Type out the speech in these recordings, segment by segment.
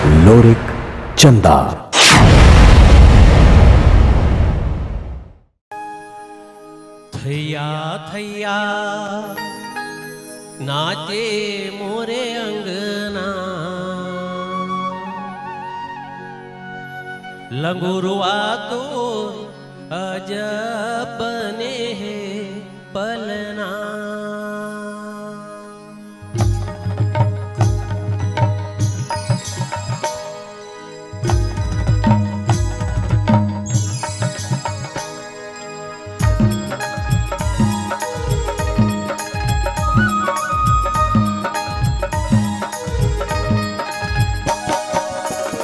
लोरिक चंदा। थैया थैया नाचे मोरे अंगना, लंगुरवा तो अजब बने है पलना।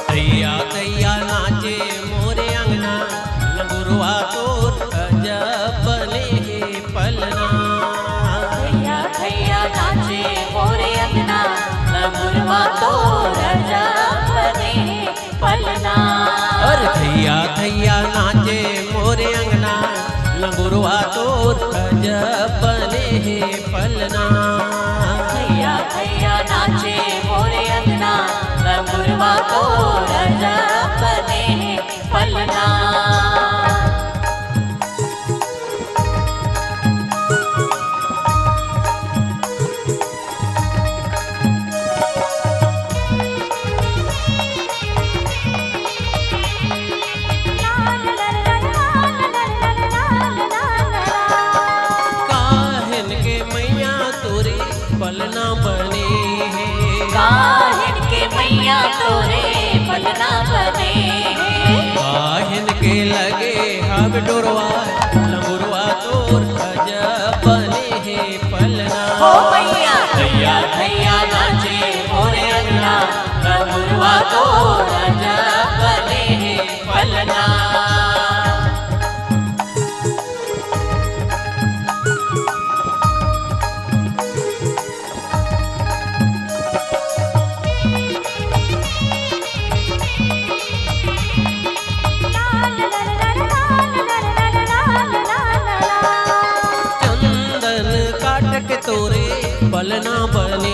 थैया थैया नाचे मोरे अंगना, लंगुरवा तोर अजब बने है पलना। थैया थैया नाचे मोरे अंगना, लंगुरवा तोर अजब बने है पलना। अरे थैया थैया नाचे मोरे अंगना, लंगुरवा तोर अजब बने है पलना। थैया थैया नाचे मोरे अंगना, लंगुरवा तोर अजब बने है पलना। काहन के मैया तोरे पलना बने है, काहिन के मैया तोरे पलना बने हैं। काहन के लगे हब डोरवा, लंगुरवा तोर अजब बने है पलना। ओ मैया थैया थैया नाचे मोरे अंगना, लंगुरवा तोर अजब बने हैं पलना। चंदन काट के तोरे पलना बने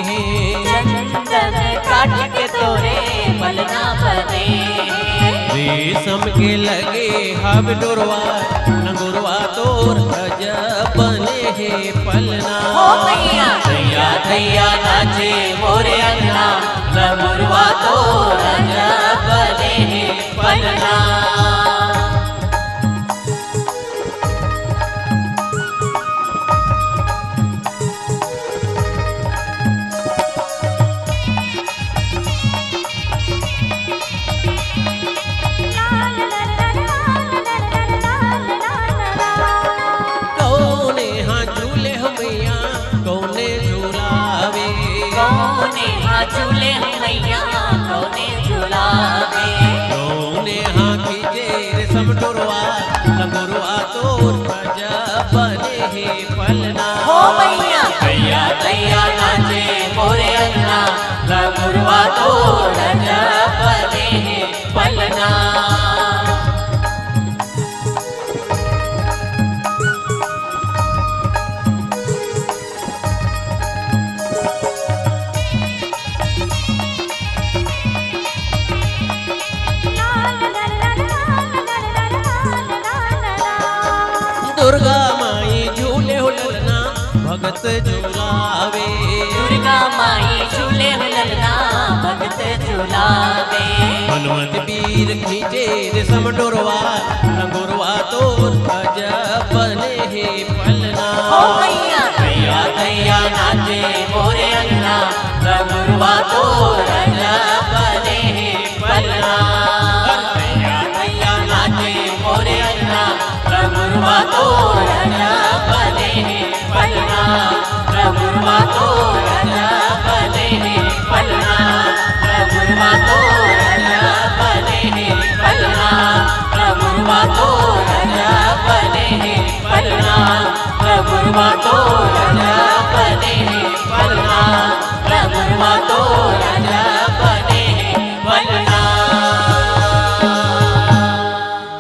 हैं, चंदन काट के तोरे पलना बने हैं। रेशम के लगे हब डोरवा, लंगुरवा तोर अजब बने है पलना। ओ मैया थैया थैया नाचे मोरे अंगना, लंगुरवा तोर अजब बने हैं पलना। कौने हाँ झूले हो मैया कौने झूलावे, कौने हाँ झूले मैया कौने झूलावे। कौने हाँ खींचे रेशम डोरवा, लंगुरवा तोर अजब बने है पलना। ओ मैया थैया थैया नाचे मोरे अंगना, लंगुरवा तोर अजब बने हैं पलना। दुर्गा माई झूले हो ललना, भगत झूलावे। दुर्गा माई झूले ललना, भगत झूलावे। हनुमत वीर खींचे रेशम डोरवा, लंगुरवा तोर अजब बने है पलना। ओ मैया थैया थैया नाचे मोरे अंगना, लंगुरवा तोर अजब